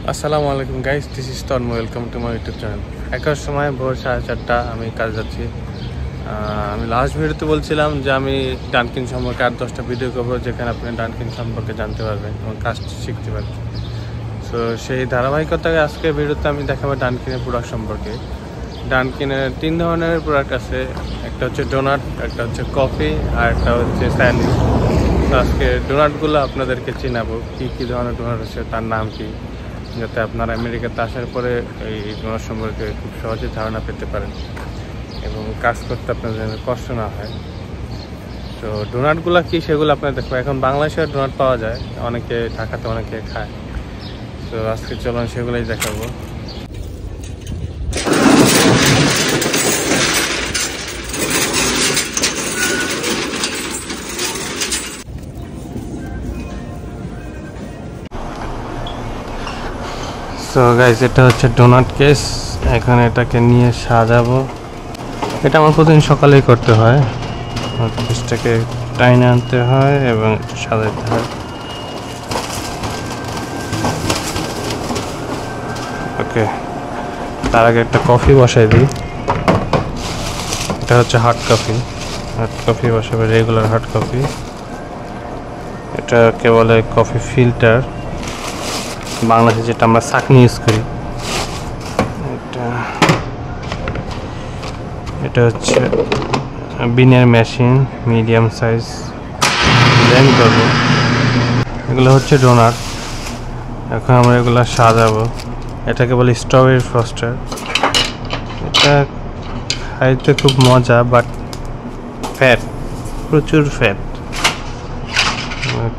আসসালামু আলাইকুম guys, this is Tanmoy. Welcome to my YouTube channel. একার সময় ভোর 4:30 আমি কাজ যাচ্ছি। আমি লাস্ট ভিডিওতে বলছিলাম যে আমি ডানকিন সম্পর্কে 8-10টা ভিডিও করবো, যেখানে আপনি ডানকিন সম্পর্কে জানতে পারবেন এবং কাজ শিখতে পারবেন। সো সেই ধারাবাহিকতায় আজকে ভিডিওতে আমি দেখাবো ডানকিনের প্রোডাক্ট সম্পর্কে। ডানকিনের 3 ধরনের প্রোডাক্ট আছে, একটা হচ্ছে ডোনাট, একটা হচ্ছে কফি, আর একটা হচ্ছে স্যান্ডউইচ। তো আজকে ডোনাটগুলো আপনাদেরকে চিনাবো, কী কী ধরনের ডোনাট আছে, তার নাম কী, যাতে আপনারা আমেরিকাতে আসার পরে এই ডোনাট সম্পর্কে খুব সহজে ধারণা পেতে পারেন এবং কাজ করতে আপনাদের যেন কষ্ট না হয়। তো ডোনাটগুলো কী সেগুলো আপনার দেখবো। এখন বাংলাদেশের ডোনাট পাওয়া যায়, অনেকে ঢাকাতে অনেকে খায়। তো আজকে চলুন সেগুলোই দেখাবো। সো গাইস, এটা হচ্ছে ডোনাট কেস। এখন এটাকে নিয়ে সাজাবো। এটা আমার প্রতিদিন সকালেই করতে হয়। কেসটাকে টাইনে আনতে হয় এবং সাজাতে হয়। ওকে, তার আগে একটা কফি বসাই দিই। এটা হচ্ছে হট কফি বসাবে, রেগুলার হট কফি। এটাকে বলে কফি ফিল্টার, বাংলাদেশে যেটা আমরা ছাঁকনি ইউজ করি। এটা হচ্ছে বিনের মেশিন, মিডিয়াম সাইজ ব্লেন্ড করবো। এগুলো হচ্ছে ডোনাট। এখন আমরা এগুলো সাজাবো। এটাকে বলি স্ট্রবেরি ফ্রস্টার। এটা খাইতে খুব মজা, বাট ফ্যাট, প্রচুর ফ্যাট,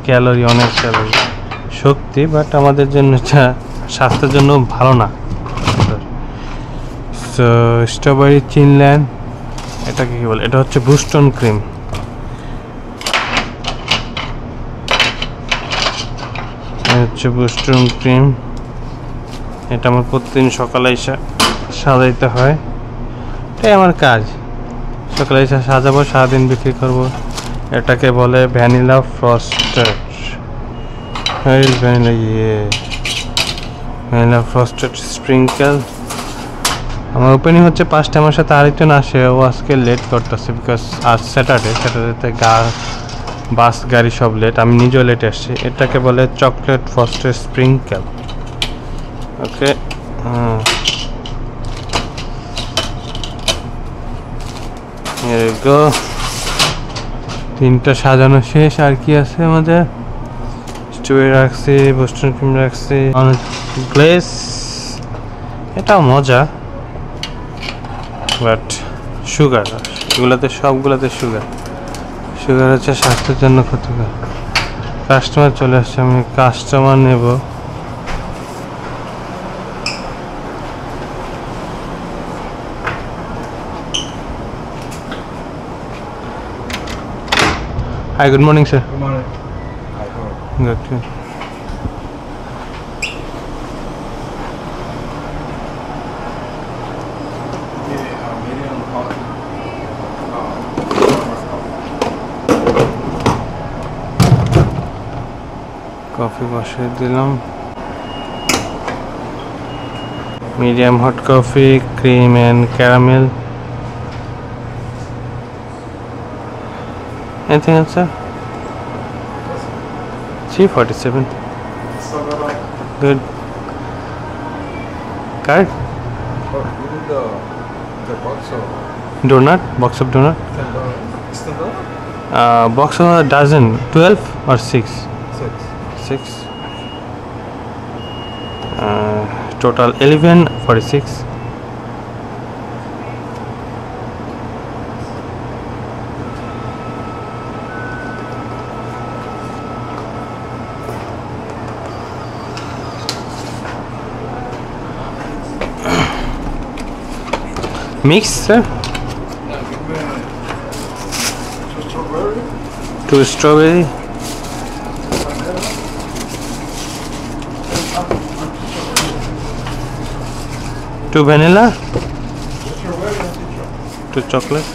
ক্যালোরি, অনেক ক্যালোরি, শক্তি, বাট আমাদের জন্য এটা স্বাস্থ্যের জন্য ভালো না। সো স্ট্রবেরি চিনল্যান্ড, এটাকে কি বলে, এটা হচ্ছে বুস্টন ক্রিম। হচ্ছে বুস্টন ক্রিম। এটা আমার প্রতিদিন সকালে এসে সাজাইতে হয়। এটাই আমার কাজ, সকালে এসে সাজাবো, সারাদিন বিক্রি করবো। এটাকে বলে vanilla frosted. Vanilla frosted sprinkle. আমার ওপেনিং হচ্ছে 5টা। আমার সাথে আরেকজন আসে, ও আজকে লেট করতেছে, বিকজ আজ স্যাটারডেতে বাস গাড়ি সব লেট, আমি নিজেও লেট আসছি। এটাকে বলে চকলেট ফ্রস্টেড স্প্রিঙ্কেল। ওকে, তিনটা সাজানো শেষ। আর কি আছে আমাদের? স্ট্রবেরি রাখছি, বোস্টন ক্রিম রাখছি, গ্লেস। এটাও মজা, বাট সুগার, সবগুলোতে সুগার হচ্ছে স্বাস্থ্যের জন্য ক্ষতিকর। কাস্টমার চলে আসছে, আমি কাস্টমার নেব। Hi, good morning, sir. Good morning. Hi, how are you? Good. Medium hot. Coffee বসিয়ে দিলাম। Medium hot coffee, cream and caramel. Anything else, sir? 347. Good. Card? Oh, you need the box or Donut? Box of donut? $10? Box of a dozen. 12 or 6? 6. 6. Total 11.46. Mix, sir? Two strawberry. Two vanilla. Two chocolate.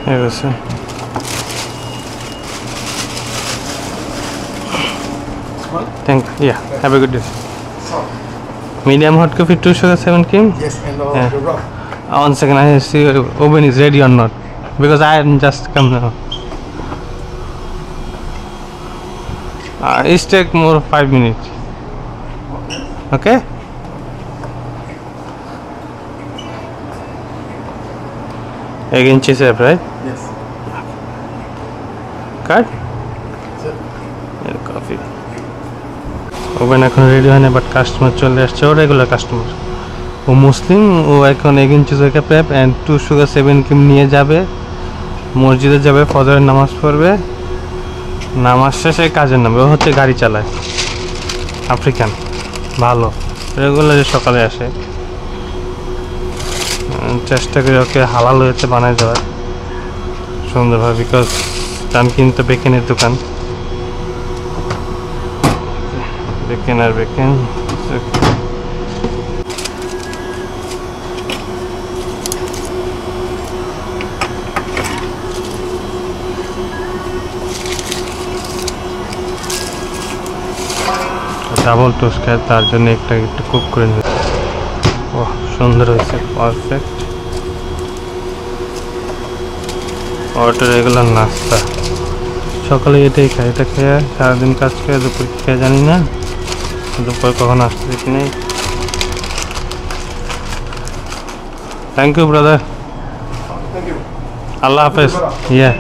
হয়ে গেছে। Thank you. Yeah, have a good day. Medium hot coffee, 2 sugar, 7 cream. Yes, and Yeah. the rock. 1 second, I see oven is ready or not, because I just come now. It take more 5 minutes. Okay. Again cheese up, right? Yes. Card? Sir. Coffee. Oven এখন ready হয় না, but customer চলে আসছে, ও regular customer. ও মুসলিম, ও এখন egg in cheese okay prep and 2 sugar 7 cream নিয়ে যাবে, মসজিদে যাবে, ফজরের নামাজ পড়বে, নামাজ শেষে কাজের নামবে। ও হচ্ছে গাড়ি চালায়, আফ্রিকান, ভালো, রেগুলার সকালে আসে। চেষ্টা করি ওকে হালাল হয়েছে বানায় দেওয়ার সুন্দরভাবে, বিকজ ডানকিন তো বেকেনের দোকান, বেকেন আর বেকেন। ডাবল টোস্ট খায়, তার জন্য একটু কুক করে নিই। ও সুন্দর হয়েছে, পারফেক্ট। ওটা রেগুলার নাস্তা, সকালে এটাই খাই, এটা খেয়ে সারাদিন কাজ করে, দুপুর খেয়ে জানি না দুপুর কখন আসতে দেখি নেই। Thank you brother, Thank you. আল্লাহ হাফেজ। ইয়া,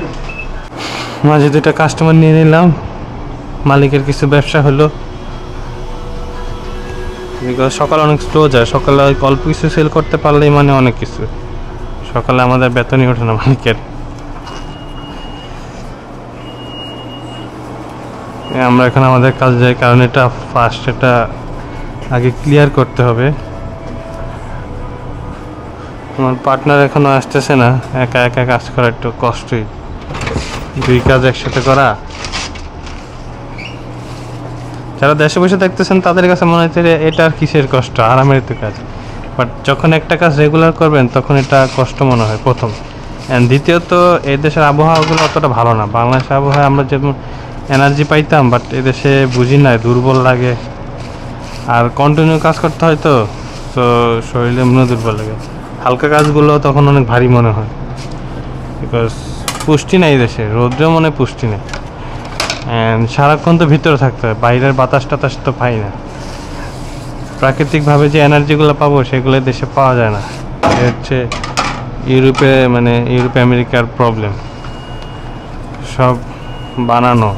মাঝে 2টা কাস্টমার নিয়ে নিলাম, মালিকের কিছু ব্যবসা হলো, বিকজ সকালে অনেক স্লো যায়, সকালে অল্প কিছু সেল করতে পারলেই মানে অনেক কিছু। সকালে আমাদের বেতনই ওঠে না মালিকের। আমরা এখন আমাদের কাজ যাই, কারণ এটা ফার্স্ট, এটা আগে ক্লিয়ার করতে হবে। আমার পার্টনার এখনো আসতেছে না, একা একা কাজ করা একটু কষ্টই, 2 কাজ একসাথে করা। যারা দেশে বসে দেখতেছেন তাদের কাছে মনে হচ্ছে এটা আর কিসের কষ্ট, আরামের তো কাজ, বাট যখন একটা কাজ রেগুলার করবেন তখন এটা কষ্ট মনে হয় প্রথম। অ্যান্ড দ্বিতীয়ত, এই দেশের আবহাওয়াগুলো অতটা ভালো না। বাংলাদেশের আবহাওয়া আমরা যেমন এনার্জি পাইতাম, বাট এদেশে বুঝি না, দুর্বল লাগে, আর কন্টিনিউ কাজ করতে হয়, তো শরীরে মনে দুর্বল লাগে। হালকা কাজগুলো তখন অনেক ভারী মনে হয়, বিকজ পুষ্টি নেই দেশে, রৌদ্রেও মনে পুষ্টি নেই, অ্যান্ড সারাক্ষণ তো ভিতরে থাকতে হয়, বাইরের বাতাস টাতাস তো পাই না। প্রাকৃতিকভাবে যে এনার্জিগুলো পাবো সেগুলো দেশে পাওয়া যায় না। এ হচ্ছে ইউরোপে, মানে ইউরোপ আমেরিকার প্রবলেম, সব বানানো,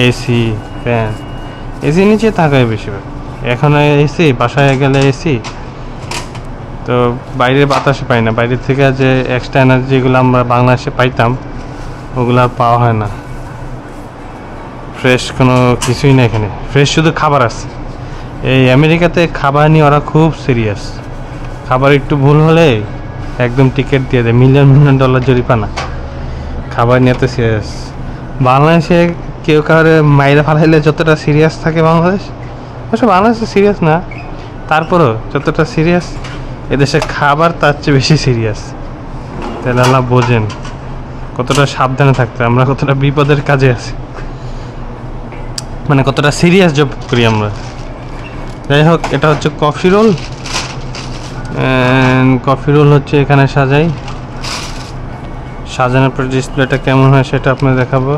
এসি, ফ্যান, এসি নিচে থাকায় বেশিরভাগ। এখন এসি, বাসায় গেলে এসি, তো বাইরের বাতাসে পাই না, বাইরের থেকে যে এক্সট্রা এনার্জিগুলো আমরা বাংলাদেশে পাইতাম ওগুলো আর পাওয়া হয় না। ফ্রেশ কোনো কিছুই না এখানে, ফ্রেশ শুধু খাবার আছে। এই আমেরিকাতে খাবার নিয়ে ওরা খুব সিরিয়াস, খাবার একটু ভুল হলে একদম টিকিট দিয়ে দেয়, মিলিয়ন মিলিয়ন ডলার জরিমানা, খাবার নিয়ে তো সিরিয়াস। বাংলাদেশে কেউ কাউরে মাইরে ফালাইলে যতটা সিরিয়াস থাকে বাংলাদেশ, অবশ্য বাংলাদেশে সিরিয়াস না, তারপরও যতটা সিরিয়াস এদেশে খাবার তার চেয়ে বেশি সিরিয়াস। তাহলে আল্লাহ বোঝেন কতটা সাবধানে থাকতে, আমরা কতটা বিপদের কাজে আছি, মানে কতটা সিরিয়াস জব করি আমরা। যাই হোক, এটা হচ্ছে কফি রোল, কফি রোল হচ্ছে এখানে সাজাই, সাজানোর পর ডিসপ্লেটা কেমন হয় সেটা আপনাদের দেখাবো।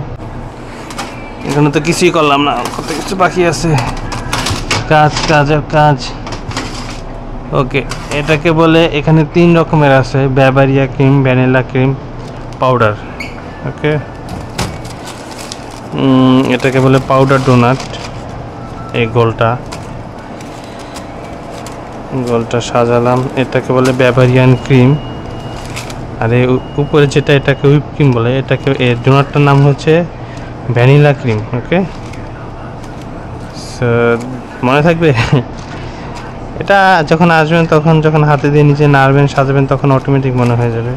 এখানে তো কিছুই করলাম না, কত কিছু বাকি আছে, কাজ কাজ আর কাজ। ওকে, এটাকে বলে, এখানে 3 রকমের আছে, ব্যাভারিয়া ক্রিম, ভ্যানিলা ক্রিম, পাউডার। ওকে, এটাকে বলে পাউডার ডোনাট। এই গোলটা সাজালাম, এটাকে বলে ব্যাভারিয়ান ক্রিম। আর এই উপরে যেটা, এটাকে হুইপ ক্রিম বলে, এটাকে, এর ডোনাটটার নাম হচ্ছে ভ্যানিলা ক্রিম। ওকে, মনে থাকবে। এটা যখন আসবেন, তখন যখন হাতে দিয়ে নিজে নাড়বেন, সাজাবেন, তখন অটোমেটিক মনে হয়ে যাবে।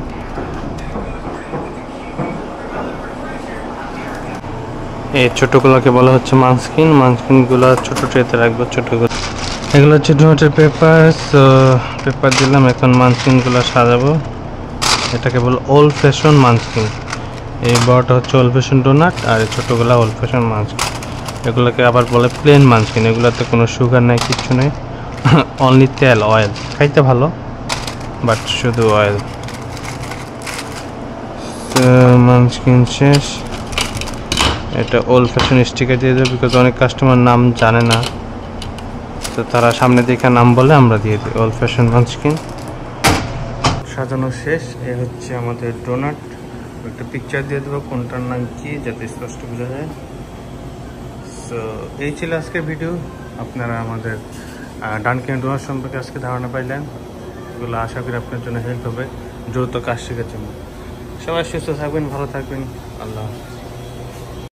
এই ছোটোগুলোকে বলা হচ্ছে মানস্কিন, মানস্কিনগুলো ছোটো ট্রেতে রাখবো, ছোটোগুলো। এগুলো হচ্ছে ডোনাটের পেপার, সো পেপার দিলাম, এখন মানস্কিনগুলো সাজাবো। এটাকে বলো ওল্ড ফ্যাশন মানস্কিন। এই বড়টা হচ্ছে ওল্ড ফ্যাশন ডোনাট, আর এই ছোটোগুলা ওল্ড ফ্যাশন মাঞ্চকিন। এগুলোকে আবার বলে প্লেন মাঞ্চকিন। এগুলোতে কোনো সুগার নেই, কিচ্ছু নেই, অনলি তেল, অয়েল। খাইতে ভালো, বাট শুধু অয়েল। মাঞ্চকিন শেষ। এটা ওল্ড ফ্যাশন স্টিকার দিয়ে দেবো, বিকজ অনেক কাস্টমার নাম জানে না, তো তারা সামনে দেখে নাম বলে আমরা দিয়ে দিই ওল্ড ফ্যাশন মাঞ্চকিন। সাজানো শেষ। এ হচ্ছে আমাদের ডোনাট। একটা পিকচার দিয়ে দেবো কোনটার নাম কি, যাতে স্পষ্ট বোঝা যায়। সো এই ছিল আজকের ভিডিও। আপনারা আমাদের ডানকিন ডোনাট সম্পর্কে আজকে ধারণা পাইলেন। এগুলো আশা করি আপনার জন্য হেল্প হবে দ্রুত কাজ শেখার জন্য। সবাই সুস্থ থাকবেন, ভালো থাকবেন। আল্লাহ হাফেজ।